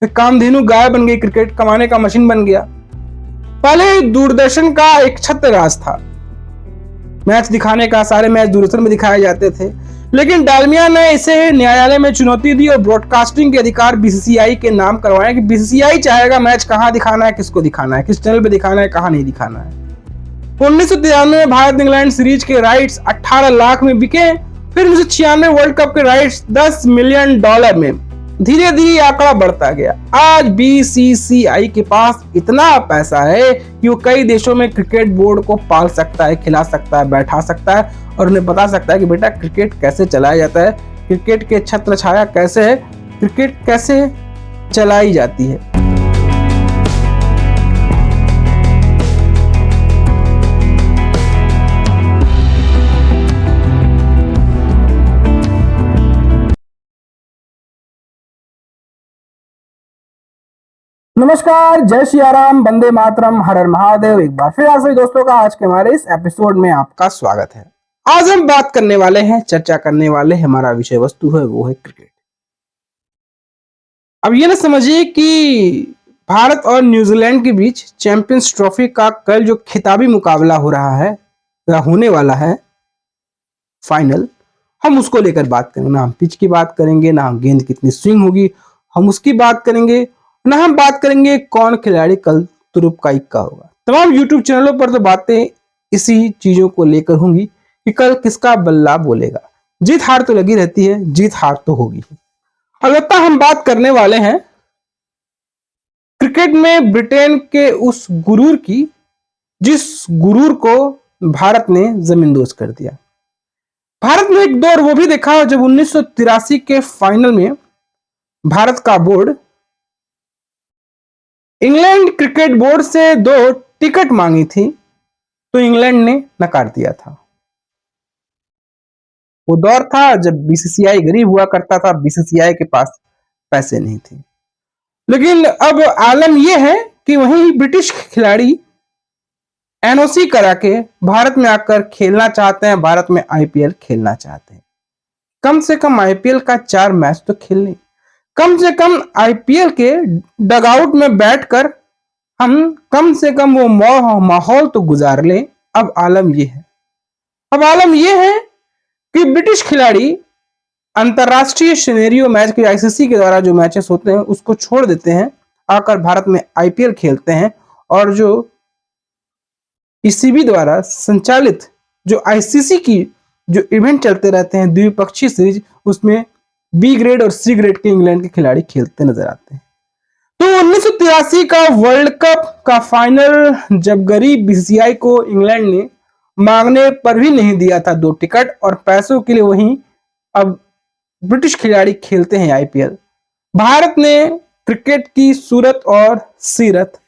एक कामधेनु गाय बन गई, क्रिकेट कमाने का मशीन बन गया। पहले दूरदर्शन का एक छत्र राज था, मैच दिखाने का, सारे मैच दूरदर्शन में दिखाए जाते थे। लेकिन डालमिया ने इसे न्यायालय में चुनौती दी और ब्रॉडकास्टिंग के अधिकार बीसीसीआई के नाम करवाए कि बीसीसीआई चाहेगा मैच कहां दिखाना है, किसको दिखाना है, किस चैनल पे दिखाना है, कहां नहीं दिखाना है। 1993 में भारत इंग्लैंड सीरीज के राइट्स 18 लाख में बिके। फिर 1996 वर्ल्ड कप के राइट्स $10 मिलियन में। धीरे धीरे आंकड़ा बढ़ता गया। आज बीसीसीआई के पास इतना पैसा है कि वो कई देशों में क्रिकेट बोर्ड को पाल सकता है, खिला सकता है, बैठा सकता है और उन्हें बता सकता है कि बेटा क्रिकेट कैसे चलाया जाता है, क्रिकेट के छत्र छाया कैसे है, क्रिकेट कैसे चलाई जाती है। नमस्कार, जय श्री राम, वंदे मातरम, हर हर महादेव। एक बार फिर आप सभी दोस्तों का आज के हमारे इस एपिसोड में आपका स्वागत है। आज हम बात करने वाले हैं, चर्चा करने वाले हैं, हमारा विषय वस्तु है वो है क्रिकेट। अब ये ना समझिए कि भारत और न्यूजीलैंड के बीच चैंपियंस ट्रॉफी का कल जो खिताबी मुकाबला हो रहा है या होने वाला है फाइनल, हम उसको लेकर बात करेंगे। ना हम पिच की बात करेंगे, ना हम गेंद कितनी स्विंग होगी हम उसकी बात करेंगे, ना हम बात करेंगे कौन खिलाड़ी कल तुरुप का इक्का होगा। तमाम यूट्यूब चैनलों पर तो बातें इसी चीजों को लेकर होंगी कि कल किसका बल्ला बोलेगा। जीत हार तो लगी रहती है, जीत हार तो होगी। अलबत्ता हम बात करने वाले हैं क्रिकेट में ब्रिटेन के उस गुरूर की, जिस गुरूर को भारत ने जमींदोज कर दिया। भारत ने एक दौर वो भी देखा जब 1983 के फाइनल में भारत का बोर्ड इंग्लैंड क्रिकेट बोर्ड से 2 टिकट मांगी थी तो इंग्लैंड ने नकार दिया था। वो दौर था जब बीसीसीआई गरीब हुआ करता था, बीसीसीआई के पास पैसे नहीं थे। लेकिन अब आलम यह है कि वहीं ब्रिटिश खिलाड़ी एनओसी करा के भारत में आकर खेलना चाहते हैं, भारत में आईपीएल खेलना चाहते हैं। कम से कम आईपीएल का 4 मैच तो खेल लें, कम से कम आईपीएल के डगआउट में बैठकर हम कम से कम वो माहौल तो गुजार लें। अब आलम ये है, अब आलम ये है कि ब्रिटिश खिलाड़ी अंतरराष्ट्रीय सिनेरियो मैच के आईसीसी के द्वारा जो मैचेस होते हैं उसको छोड़ देते हैं, आकर भारत में आईपीएल खेलते हैं। और जो ईसीबी द्वारा संचालित जो आईसीसी की जो इवेंट चलते रहते हैं द्विपक्षीय सीरीज, उसमें बी ग्रेड और सी ग्रेड के इंग्लैंड के खिलाड़ी खेलते नजर आते हैं। तो 1983 का वर्ल्ड कप का फाइनल जब गरीब बीसीसीआई को इंग्लैंड ने मांगने पर भी नहीं दिया था 2 टिकट, और पैसों के लिए वहीं अब ब्रिटिश खिलाड़ी खेलते हैं आईपीएल। भारत ने क्रिकेट की सूरत और सीरत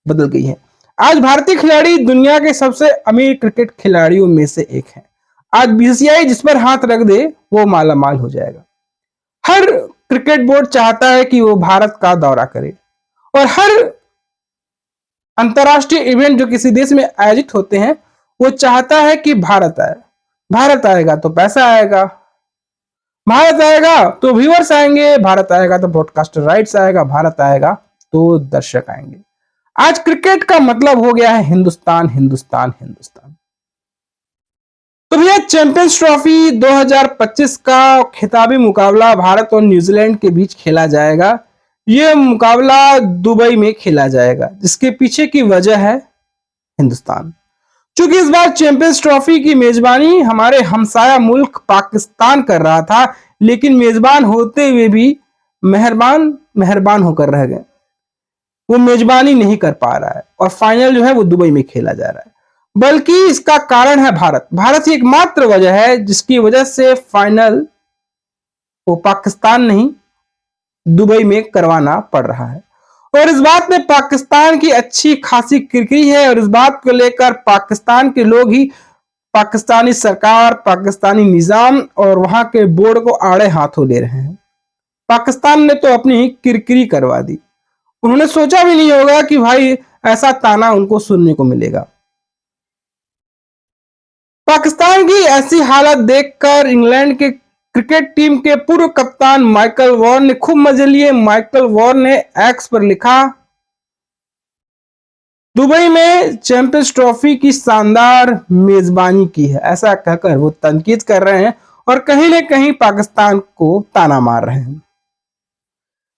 बदल गई है। आज भारतीय खिलाड़ी दुनिया के सबसे अमीर क्रिकेट खिलाड़ियों में से एक है। आज बीसीसीआई जिस पर हाथ रख दे वो माला माल हो जाएगा। हर क्रिकेट बोर्ड चाहता है कि वो भारत का दौरा करे और हर अंतरराष्ट्रीय इवेंट जो किसी देश में आयोजित होते हैं वो चाहता है कि भारत आए। भारत आएगा तो पैसा आएगा, भारत आएगा तो व्यूअर्स आएंगे, भारत आएगा तो ब्रॉडकास्टर राइट्स आएगा, भारत आएगा तो दर्शक आएंगे। आज क्रिकेट का मतलब हो गया है हिंदुस्तान, हिंदुस्तान, हिंदुस्तान। तो भैया चैंपियंस ट्रॉफी 2025 का खिताबी मुकाबला भारत और न्यूजीलैंड के बीच खेला जाएगा। यह मुकाबला दुबई में खेला जाएगा, जिसके पीछे की वजह है हिंदुस्तान। चूंकि इस बार चैंपियंस ट्रॉफी की मेजबानी हमारे हमसाया मुल्क पाकिस्तान कर रहा था, लेकिन मेजबान होते हुए भी मेहरबान होकर रह गए। वो मेजबानी नहीं कर पा रहा है और फाइनल जो है वो दुबई में खेला जा रहा है। बल्कि इसका कारण है भारत। भारत ही एकमात्र वजह है जिसकी वजह से फाइनल वो पाकिस्तान नहीं दुबई में करवाना पड़ रहा है। और इस बात में पाकिस्तान की अच्छी खासी किरकिरी है और इस बात को लेकर पाकिस्तान के लोग ही पाकिस्तानी सरकार, पाकिस्तानी निजाम और वहां के बोर्ड को आड़े हाथों ले रहे हैं। पाकिस्तान ने तो अपनी किरकिरी करवा दी। उन्होंने सोचा भी नहीं होगा कि भाई ऐसा ताना उनको सुनने को मिलेगा। पाकिस्तान की ऐसी हालत देखकर इंग्लैंड के क्रिकेट टीम के पूर्व कप्तान माइकल वॉर्न ने खूब मजे लिए। माइकल वॉर्न ने एक्स पर लिखा, दुबई में चैंपियंस ट्रॉफी की शानदार मेजबानी की है, ऐसा कहकर वो तनकीद कर रहे हैं और कहीं न कहीं पाकिस्तान को ताना मार रहे हैं।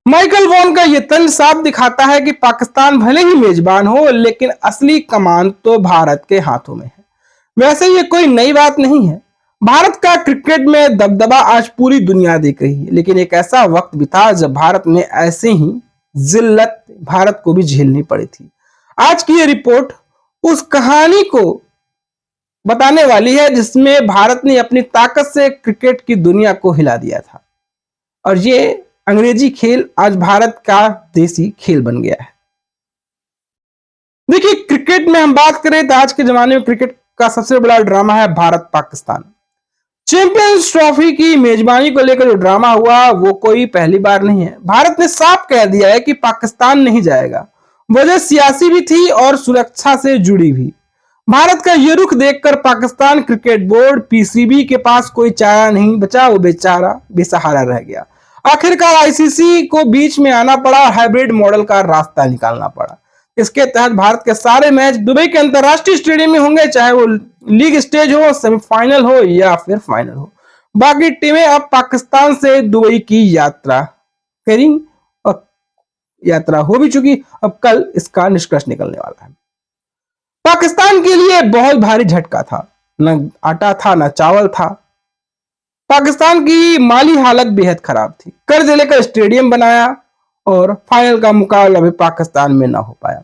माइकल वॉन का यह तंज साफ दिखाता है कि पाकिस्तान भले ही मेजबान हो, लेकिन असली कमान तो भारत के हाथों में है। वैसे ये कोई नई बात नहीं है। भारत का क्रिकेट में दबदबा आज पूरी दुनिया देख रही है, लेकिन एक ऐसा वक्त भी था जब भारत में ऐसे ही जिल्लत भारत को भी झेलनी पड़ी थी। आज की ये रिपोर्ट उस कहानी को बताने वाली है जिसमें भारत ने अपनी ताकत से क्रिकेट की दुनिया को हिला दिया था, और ये अंग्रेजी खेल आज भारत का देसी खेल बन गया है। देखिए, क्रिकेट में हम बात करें तो आज के जमाने में क्रिकेट का सबसे बड़ा ड्रामा है भारत पाकिस्तान। चैंपियंस ट्रॉफी की मेजबानी को लेकर जो ड्रामा हुआ वो कोई पहली बार नहीं है। भारत ने साफ कह दिया है कि पाकिस्तान नहीं जाएगा। वजह सियासी भी थी और सुरक्षा से जुड़ी भी। भारत का ये रुख देखकर पाकिस्तान क्रिकेट बोर्ड पीसीबी के पास कोई चारा नहीं बचा, वो बेचारा बेसहारा रह गया। आखिरकार आईसीसी को बीच में आना पड़ा, हाइब्रिड मॉडल का रास्ता निकालना पड़ा। इसके तहत भारत के सारे मैच दुबई के अंतरराष्ट्रीय स्टेडियम में होंगे, चाहे वो लीग स्टेज हो, सेमीफाइनल हो या फिर फाइनल हो। बाकी टीमें अब पाकिस्तान से दुबई की यात्रा करेंगी और यात्रा हो भी चुकी। अब कल इसका निष्कर्ष निकलने वाला है। पाकिस्तान के लिए बहुत भारी झटका था, न आटा था न चावल था। पाकिस्तान की माली हालत बेहद खराब थी। कर्ज लेकर स्टेडियम बनाया और फाइनल का मुकाबला भी पाकिस्तान में ना हो पाया।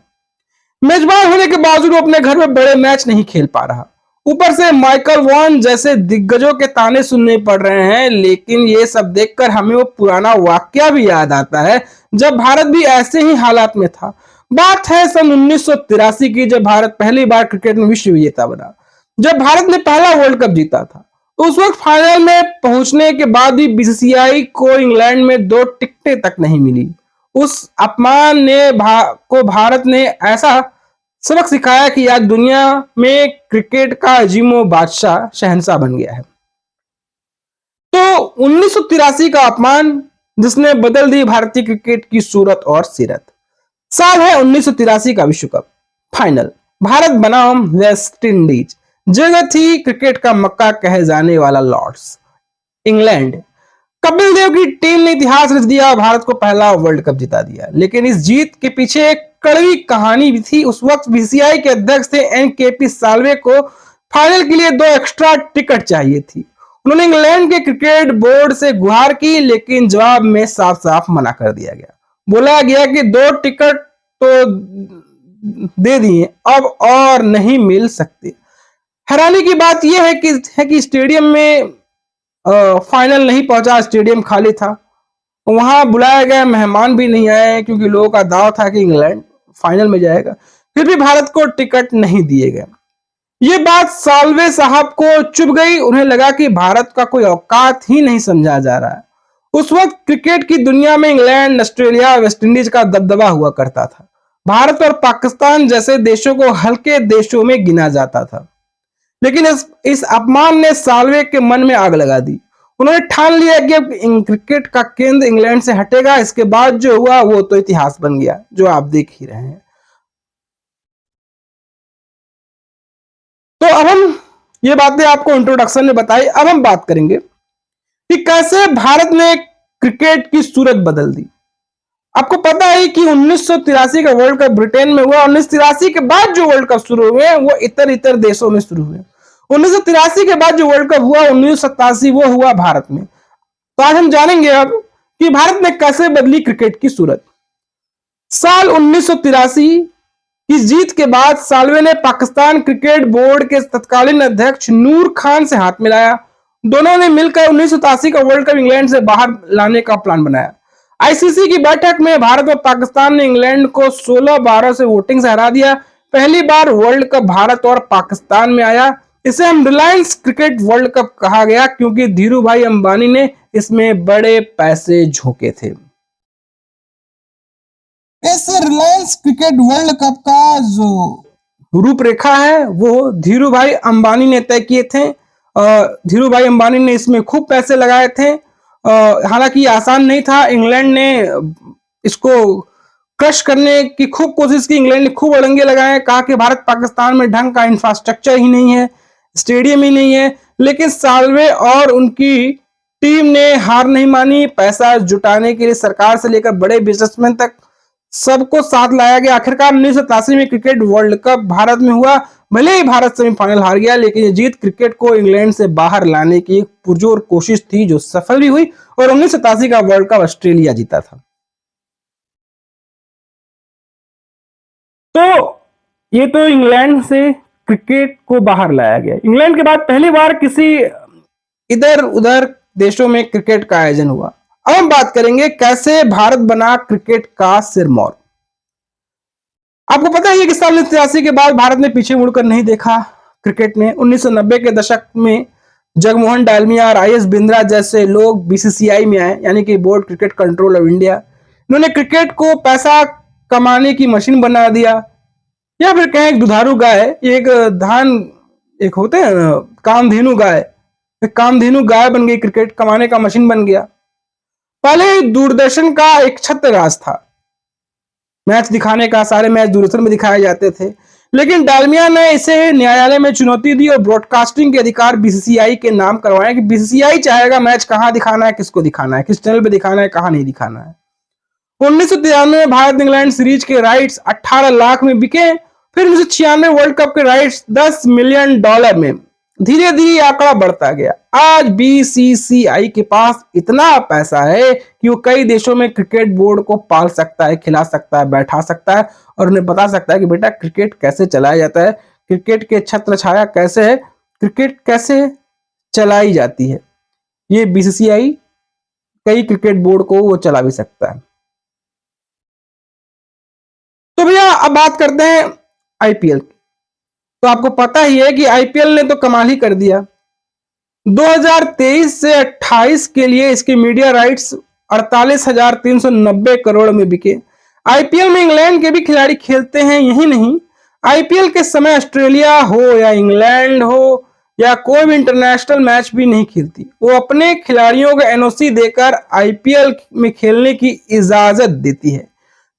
मेजबान होने के बावजूद अपने घर में बड़े मैच नहीं खेल पा रहा। ऊपर से माइकल वॉन जैसे दिग्गजों के ताने सुनने पड़ रहे हैं। लेकिन ये सब देखकर हमें वो पुराना वाकया भी याद आता है जब भारत भी ऐसे ही हालात में था। बात है सन 1983 की, जब भारत पहली बार क्रिकेट में विश्व विजेता बना। जब भारत ने पहला वर्ल्ड कप जीता था, उस वक्त फाइनल में पहुंचने के बाद भी बीसीसीआई को इंग्लैंड में 2 टिकटें तक नहीं मिली। उस अपमान ने को भारत ने ऐसा सबक सिखाया कि आज दुनिया में क्रिकेट का अजीमो बादशाह शहंशाह बन गया है। तो 1983 का अपमान जिसने बदल दी भारतीय क्रिकेट की सूरत और सीरत। साल है 1983 का विश्व कप फाइनल। भारत बनाम वेस्ट इंडीज। जगह थी क्रिकेट का मक्का कहे जाने वाला लॉर्ड्स, इंग्लैंड। कपिल देव की टीम ने इतिहास रच दिया, भारत को पहला वर्ल्ड कप जिता दिया। लेकिन इस जीत के पीछे एक कड़वी कहानी भी थी। उस वक्त बीसीसीआई के अध्यक्ष थे एनकेपी साल्वे को फाइनल के लिए 2 एक्स्ट्रा टिकट चाहिए थी। उन्होंने इंग्लैंड के क्रिकेट बोर्ड से गुहार की, लेकिन जवाब में साफ साफ मना कर दिया गया। बोला गया कि 2 टिकट तो दे दिए, अब और नहीं मिल सकते। हैरानी की बात यह है कि स्टेडियम में फाइनल नहीं पहुंचा, स्टेडियम खाली था। वहां बुलाया गया मेहमान भी नहीं आए क्योंकि लोगों का दाव था कि इंग्लैंड फाइनल में जाएगा। फिर भी भारत को टिकट नहीं दिए गए। ये बात साल्वे साहब को चुभ गई। उन्हें लगा कि भारत का कोई औकात ही नहीं समझा जा रहा है। उस वक्त क्रिकेट की दुनिया में इंग्लैंड, ऑस्ट्रेलिया, वेस्टइंडीज का दबदबा हुआ करता था। भारत और पाकिस्तान जैसे देशों को हल्के देशों में गिना जाता था। लेकिन इस अपमान ने साल्वे के मन में आग लगा दी। उन्होंने ठान लिया कि अब क्रिकेट का केंद्र इंग्लैंड से हटेगा। इसके बाद जो हुआ वो तो इतिहास बन गया, जो आप देख ही रहे हैं। तो अब हम ये बातें आपको इंट्रोडक्शन में बताई। अब हम बात करेंगे कि कैसे भारत ने क्रिकेट की सूरत बदल दी। आपको पता है कि 1983 का वर्ल्ड कप ब्रिटेन में हुआ। 1983 के बाद जो वर्ल्ड कप शुरू हुए वो इतर देशों में शुरू हुए। 1983 के बाद जो वर्ल्ड कप हुआ 1987 वो हुआ भारत में। तो आज हम जानेंगे अब कि भारत ने कैसे बदली क्रिकेट की सूरत। साल 1983 की जीत के बाद साल्वे ने पाकिस्तान क्रिकेट बोर्ड के तत्कालीन अध्यक्ष नूर खान से हाथ मिलाया। दोनों ने मिलकर 1987 का वर्ल्ड कप इंग्लैंड से बाहर लाने का प्लान बनाया। आईसीसी की बैठक में भारत और पाकिस्तान ने इंग्लैंड को 16-12 से वोटिंग से हरा दिया। पहली बार वर्ल्ड कप भारत और पाकिस्तान में आया। इसे हम रिलायंस क्रिकेट वर्ल्ड कप कहा गया क्योंकि धीरू भाई अंबानी ने इसमें बड़े पैसे झोंके थे। इस रिलायंस क्रिकेट वर्ल्ड कप का जो रूपरेखा है वो धीरू भाई अंबानी ने तय किए थे धीरू भाई अंबानी ने इसमें खूब पैसे लगाए थे। हालांकि आसान नहीं था। इंग्लैंड ने इसको क्रश करने की खूब कोशिश की। इंग्लैंड ने खूब अड़ंगे लगाए, कहा कि भारत पाकिस्तान में ढंग का इंफ्रास्ट्रक्चर ही नहीं है, स्टेडियम ही नहीं है। लेकिन साल्वे और उनकी टीम ने हार नहीं मानी। पैसा जुटाने के लिए सरकार से लेकर बड़े बिजनेसमैन तक सबको साथ लाया गया। आखिरकार 1987 में क्रिकेट वर्ल्ड कप भारत में हुआ। भले ही भारत सेमीफाइनल हार गया, लेकिन ये जीत क्रिकेट को इंग्लैंड से बाहर लाने की एक पुरजोर कोशिश थी, जो सफल भी हुई। और 1987 का वर्ल्ड कप ऑस्ट्रेलिया जीता था। तो ये तो इंग्लैंड से क्रिकेट को बाहर लाया गया। इंग्लैंड के बाद पहली बार किसी इधर उधर देशों में क्रिकेट का आयोजन हुआ। अब हम बात करेंगे कैसे भारत बना क्रिकेट का सिरमौर। आपको पता है कि साल 1983 के बाद भारत ने पीछे मुड़कर नहीं देखा क्रिकेट में। 1990 के दशक में जगमोहन डालमिया और आई एस बिंद्रा जैसे लोग बीसीसीआई में आए, यानी कि board cricket control of India. इन्होंने क्रिकेट को पैसा कमाने की मशीन बना दिया, या फिर कहें एक दुधारू गाय, एक धान, एक होते हैं कामधेनु गाय, एक कामधेनु गाय बन गई, क्रिकेट कमाने का मशीन बन गया। पहले दूरदर्शन का एक छत्र राज था, मैच दिखाने का, सारे मैच दूरदर्शन में दिखाए जाते थे। लेकिन डालमिया ने इसे न्यायालय में चुनौती दी और ब्रॉडकास्टिंग के अधिकार बीसीसीआई के नाम करवाए कि बीसीसीआई चाहेगा मैच कहां दिखाना है, किसको दिखाना है, किस चैनल पे दिखाना है, कहां नहीं दिखाना है। 1993 में भारत इंग्लैंड सीरीज के राइट्स 18 लाख में बिके। फिर 1996 वर्ल्ड कप के राइट्स $10 मिलियन में। धीरे धीरे आंकड़ा बढ़ता गया। आज बीसीसीआई के पास इतना पैसा है कि वो कई देशों में क्रिकेट बोर्ड को पाल सकता है, खिला सकता है, बैठा सकता है और उन्हें बता सकता है कि बेटा क्रिकेट कैसे चलाया जाता है, क्रिकेट के छत्र छाया कैसे है, क्रिकेट कैसे चलाई जाती है। ये बीसीसीआई कई क्रिकेट बोर्ड को वो चला भी सकता है। तो भैया अब बात करते हैं आईपीएल की। तो आपको पता ही है कि आईपीएल ने तो कमाल ही कर दिया। 2023 से 28 के लिए इसके मीडिया राइट्स 48,390 करोड़ में बिके। आईपीएल में इंग्लैंड के भी खिलाड़ी खेलते हैं। यही नहीं, आईपीएल के समय ऑस्ट्रेलिया हो या इंग्लैंड हो या कोई भी इंटरनेशनल मैच भी नहीं खेलती। वो अपने खिलाड़ियों को एनओसी देकर आईपीएल में खेलने की इजाजत देती है,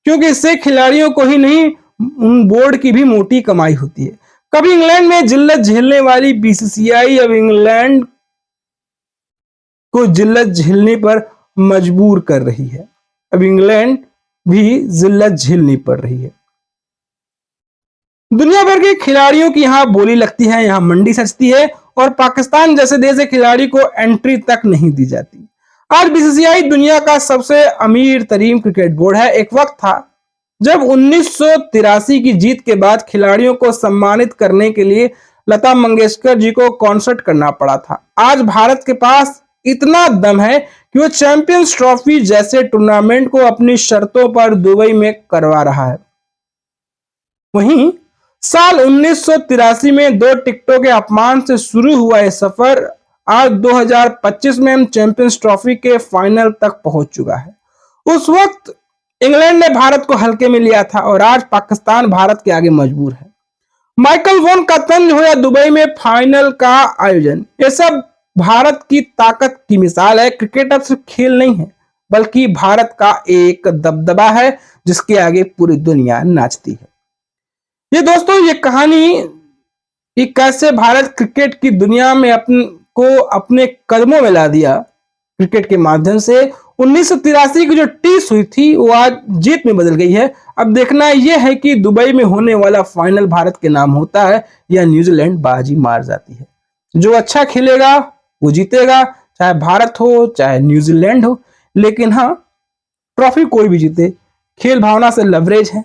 क्योंकि इससे खिलाड़ियों को ही नहीं, उन बोर्ड की भी मोटी कमाई होती है। कभी इंग्लैंड में जिल्लत झेलने वाली बीसीसीआई अब इंग्लैंड को जिल्लत झेलने पर मजबूर कर रही है। अब इंग्लैंड भी जिल्लत झेलनी पड़ रही है। दुनिया भर के खिलाड़ियों की यहां बोली लगती है, यहां मंडी सजती है और पाकिस्तान जैसे देश से खिलाड़ी को एंट्री तक नहीं दी जाती। आज बीसीसीआई दुनिया का सबसे अमीर तरीन क्रिकेट बोर्ड है। एक वक्त था जब 1983 की जीत के बाद खिलाड़ियों को सम्मानित करने के लिए लता मंगेशकर जी को कॉन्सर्ट करना पड़ा था। आज भारत के पास इतना दम है कि वो चैंपियंस ट्रॉफी जैसे टूर्नामेंट को अपनी शर्तों पर दुबई में करवा रहा है। वहीं साल 1983 में 2 टिकटों के अपमान से शुरू हुआ यह सफर आज 2025 में हम चैंपियंस ट्रॉफी के फाइनल तक पहुंच चुका है। उस वक्त इंग्लैंड ने भारत को हल्के में लिया था और आज पाकिस्तान भारत के आगे मजबूर है। माइकल वॉन का तंज हो या दुबई में फाइनल का आयोजन, ये सब भारत की ताकत की मिसाल है। क्रिकेट अब सिर्फ खेल नहीं है, बल्कि भारत का एक दबदबा है जिसके आगे पूरी दुनिया नाचती है। ये दोस्तों, ये कहानी कि कैसे भारत क्रिकेट की दुनिया में अपने कदमों में ला दिया क्रिकेट के माध्यम से। 1983 की जो टीस हुई थी वो आज जीत में बदल गई है। अब देखना यह है कि दुबई में होने वाला फाइनल भारत के नाम होता है या न्यूजीलैंड बाजी मार जाती है। जो अच्छा खेलेगा वो जीतेगा, चाहे भारत हो चाहे न्यूजीलैंड हो। लेकिन हाँ, ट्रॉफी कोई भी जीते, खेल भावना से लवरेज है।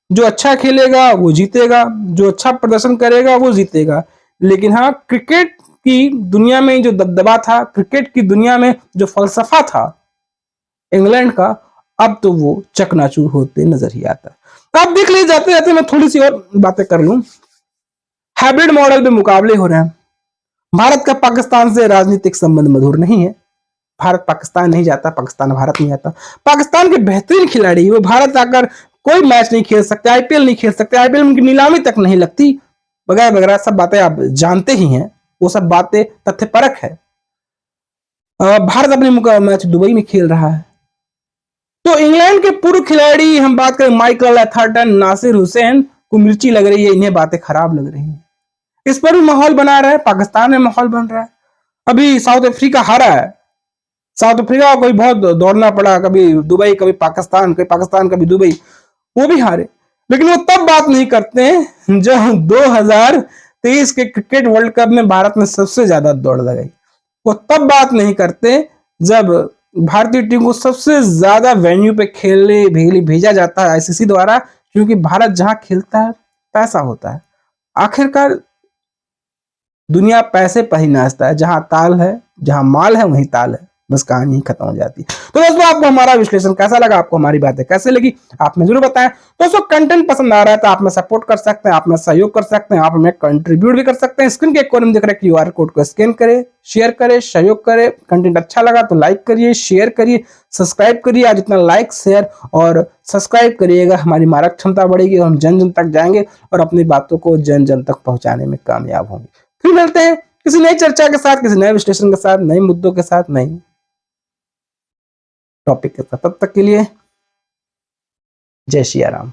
जो अच्छा खेलेगा वो जीतेगा, जो अच्छा प्रदर्शन करेगा वो जीतेगा। लेकिन हाँ, क्रिकेट की दुनिया में जो दबदबा था, क्रिकेट की दुनिया में जो फलसफा था इंग्लैंड का, अब तो वो चकनाचूर होते नजर ही आता है। तो आप देख लीजिए, जाते जाते मैं थोड़ी सी और बातें कर लूं। हाइब्रिड मॉडल पे मुकाबले हो रहे हैं। भारत का पाकिस्तान से राजनीतिक संबंध मधुर नहीं है। भारत पाकिस्तान नहीं जाता, पाकिस्तान भारत नहीं आता। पाकिस्तान के बेहतरीन खिलाड़ी वो भारत आकर कोई मैच नहीं खेल सकते, आईपीएल नहीं खेल सकते, आईपीएल की नीलामी तक नहीं लगती, वगैरह वगैरह सब बातें आप जानते ही हैं। वो सब बातें तथ्यपरक है। भारत अपने मैच दुबई में खेल रहा है। तो इंग्लैंड के पूर्व खिलाड़ी हम बात करें माइकल एथर्टन, नासिर हुसैन को मिर्ची लग रही है, इन्हें बातें खराब लग रही हैं। इस पर भी माहौल बना रहा है, पाकिस्तान में माहौल बन रहा है। अभी साउथ अफ्रीका हारा है, साउथ अफ्रीका को बहुत दौड़ना पड़ा, कभी दुबई कभी पाकिस्तान, कभी पाकिस्तान कभी दुबई, वो भी हारे। लेकिन वो तब बात नहीं करते हैं जब 2023 के क्रिकेट वर्ल्ड कप में भारत ने सबसे ज्यादा दौड़ लगाई। वो तब बात नहीं करते जब भारतीय टीम को सबसे ज्यादा वेन्यू पे खेलने भेजा जाता है आईसीसी द्वारा, क्योंकि भारत जहां खेलता है पैसा होता है। आखिरकार दुनिया पैसे पर ही नाचता है, जहां ताल है, जहां माल है वहीं ताल है, बस कहानी खत्म हो जाती है। तो दोस्तों आपको हमारा विश्लेषण कैसा लगा, आपको हमारी बातें कैसे लगी, आप में जरूर बताएं। दोस्तों कंटेंट पसंद आ रहा है तो आप में सपोर्ट कर सकते हैं, आप में सहयोग कर सकते हैं, आप हमें कंट्रीब्यूट भी कर सकते हैं। स्क्रीन के कोने में दिख रहे क्यूआर कोड को स्कैन करें, शेयर करें, सहयोग करें। कंटेंट अच्छा लगा तो लाइक करिए, शेयर करिए, सब्सक्राइब करिए। आज इतना लाइक शेयर और सब्सक्राइब करिएगा, हमारी मारक क्षमता बढ़ेगी, हम जन जन तक जाएंगे और अपनी बातों को जन जन तक पहुंचाने में कामयाब होंगे। फिर मिलते हैं किसी नई चर्चा के साथ, किसी नए विश्लेषण के साथ, नए मुद्दों के साथ, नई टॉपिक के साथ। तब तक के लिए जय श्री राम।